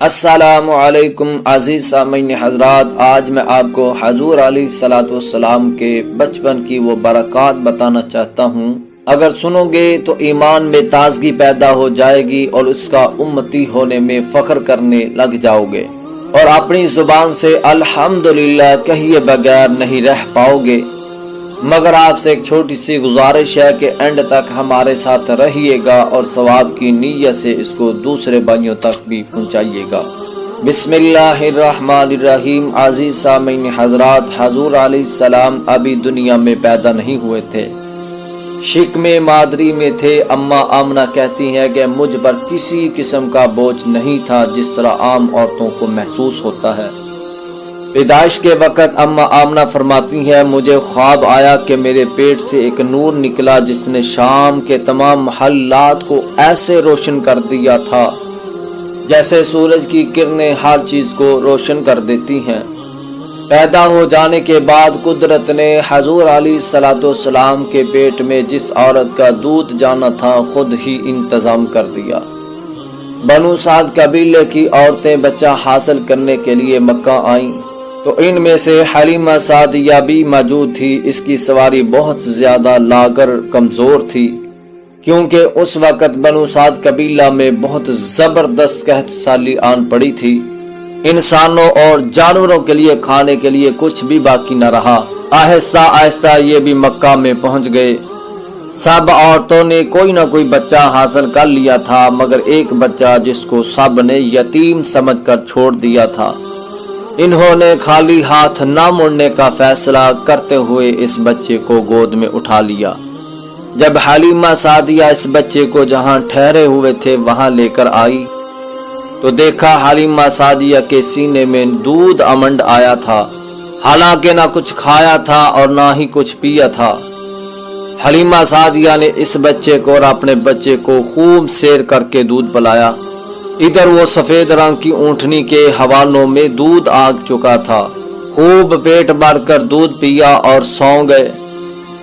السلام علیکم عزیز سامعین حضرات، آج میں آپ کو حضور علیہ الصلوۃ والسلام کے بچپن کی وہ برکات بتانا چاہتا ہوں۔ اگر سنو گے تو ایمان میں تازگی پیدا ہو جائے گی اور اس کا امتی ہونے میں فخر کرنے لگ جاؤ گے اور اپنی زبان سے الحمدللہ کہیے بغیر نہیں رہ پاؤ گے۔ مگر آپ سے ایک چھوٹی سی گزارش ہے کہ اینڈ تک ہمارے ساتھ رہیے گا اور ثواب کی نیت سے اس کو دوسرے بھائیوں تک بھی پہنچائیے گا۔ بسم اللہ الرحمن الرحیم۔ عزیز سامعین حضرات، حضور علیہ السلام ابھی دنیا میں پیدا نہیں ہوئے تھے، شکم مادری میں تھے۔ اماں آمنہ کہتی ہیں کہ مجھ پر کسی قسم کا بوجھ نہیں تھا جس طرح عام عورتوں کو محسوس ہوتا ہے۔ پیدائش کے وقت اماں آمنہ فرماتی ہے، مجھے خواب آیا کہ میرے پیٹ سے ایک نور نکلا جس نے شام کے تمام محلات کو ایسے روشن کر دیا تھا جیسے سورج کی کرنیں ہر چیز کو روشن کر دیتی ہیں۔ پیدا ہو جانے کے بعد قدرت نے حضور علیہ الصلوۃ والسلام کے پیٹ میں جس عورت کا دودھ جانا تھا خود ہی انتظام کر دیا۔ بنو سعد قبیلے کی عورتیں بچہ حاصل کرنے کے لیے مکہ آئیں تو ان میں سے حلیمہ سعدیہ بھی موجود تھی۔ اس کی سواری بہت زیادہ لاغر کمزور تھی کیونکہ اس وقت بنو سعد قبیلہ میں بہت زبردست قحط سالی آن پڑی تھی۔ انسانوں اور جانوروں کے لیے کھانے کے لیے کچھ بھی باقی نہ رہا۔ آہستہ آہستہ یہ بھی مکہ میں پہنچ گئے۔ سب عورتوں نے کوئی نہ کوئی بچہ حاصل کر لیا تھا مگر ایک بچہ جس کو سب نے یتیم سمجھ کر چھوڑ دیا تھا۔ انہوں نے خالی ہاتھ نہ مڑنے کا فیصلہ کرتے ہوئے اس بچے کو گود میں اٹھا لیا۔ جب حلیمہ سعدیہ اس بچے کو جہاں ٹھہرے ہوئے تھے وہاں لے کر آئی تو دیکھا حلیمہ سعدیہ کے سینے میں دودھ امنڈ آیا تھا، حالانکہ نہ کچھ کھایا تھا اور نہ ہی کچھ پیا تھا۔ حلیمہ سعدیہ نے اس بچے کو اور اپنے بچے کو خوب سیر کر کے دودھ پلایا۔ ادھر وہ سفید رنگ کی اونٹنی کے حوالوں میں دودھ آگ چکا تھا، خوب پیٹ بھر کر دودھ پیا اور سو گئے۔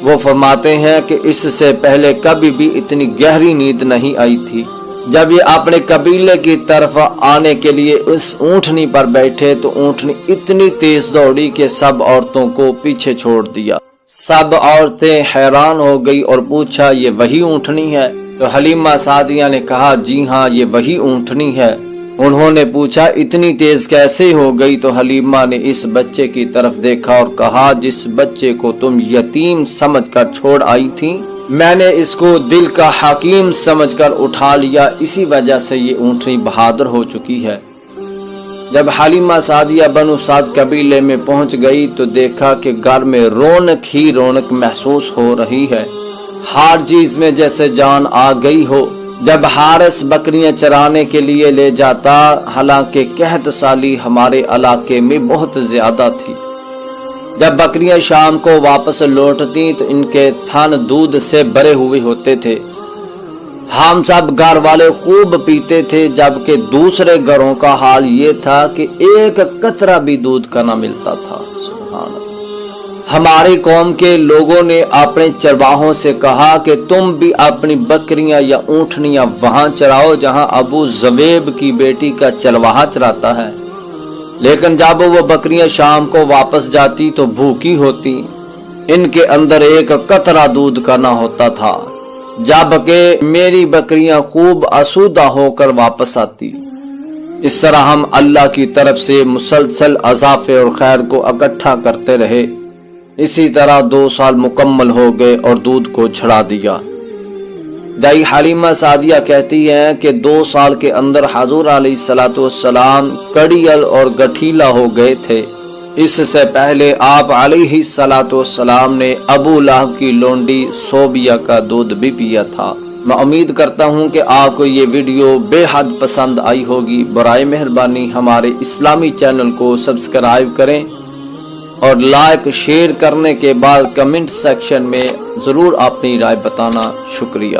وہ فرماتے ہیں کہ اس سے پہلے کبھی بھی اتنی گہری نیند نہیں آئی تھی۔ جب یہ اپنے قبیلے کی طرف آنے کے لیے اس اونٹنی پر بیٹھے تو اونٹنی اتنی تیز دوڑی کہ سب عورتوں کو پیچھے چھوڑ دیا۔ سب عورتیں حیران ہو گئی اور پوچھا، یہ وہی اونٹنی ہے؟ تو حلیمہ سعدیہ نے کہا، جی ہاں یہ وہی اونٹنی ہے۔ انہوں نے پوچھا، اتنی تیز کیسے ہو گئی؟ تو حلیمہ نے اس بچے کی طرف دیکھا اور کہا، جس بچے کو تم یتیم سمجھ کر چھوڑ آئی تھی میں نے اس کو دل کا حکیم سمجھ کر اٹھا لیا، اسی وجہ سے یہ اونٹنی بہادر ہو چکی ہے۔ جب حلیمہ سعدیہ بنو سعد قبیلے میں پہنچ گئی تو دیکھا کہ گھر میں رونق ہی رونق محسوس ہو رہی ہے، ہر چیز میں جیسے جان آ گئی ہو۔ جب حارث بکریاں چرانے کے لیے لے جاتا، حالانکہ قحط سالی ہمارے علاقے میں بہت زیادہ تھی، جب بکریاں شام کو واپس لوٹتی تو ان کے تھن دودھ سے بھرے ہوئے ہوتے تھے۔ ہم سب گھر والے خوب پیتے تھے، جبکہ دوسرے گھروں کا حال یہ تھا کہ ایک قطرہ بھی دودھ کا نہ ملتا تھا۔ سبحان اللہ۔ ہماری قوم کے لوگوں نے اپنے چرواہوں سے کہا کہ تم بھی اپنی بکریاں یا اونٹنیاں وہاں چراؤ جہاں ابو زویب کی بیٹی کا چرواہا چراتا ہے، لیکن جب وہ بکریاں شام کو واپس جاتی تو بھوکی ہوتی، ان کے اندر ایک قطرہ دودھ کا نہ ہوتا تھا، جبکہ میری بکریاں خوب آسودہ ہو کر واپس آتی۔ اس طرح ہم اللہ کی طرف سے مسلسل اضافے اور خیر کو اکٹھا کرتے رہے۔ اسی طرح 2 سال مکمل ہو گئے اور دودھ کو چھڑا دیا۔ دائی حلیمہ سعدیہ کہتی ہیں کہ 2 سال کے اندر حضور علیہ الصلوۃ والسلام کڑیل اور گٹھیلا ہو گئے تھے۔ اس سے پہلے آپ علیہ الصلوۃ والسلام نے ابو لہب کی لونڈی صوبیہ کا دودھ بھی پیا تھا۔ میں امید کرتا ہوں کہ آپ کو یہ ویڈیو بے حد پسند آئی ہوگی۔ برائے مہربانی ہمارے اسلامی چینل کو سبسکرائب کریں اور لائک شیئر کرنے کے بعد کمنٹ سیکشن میں ضرور اپنی رائے بتانا۔ شکریہ۔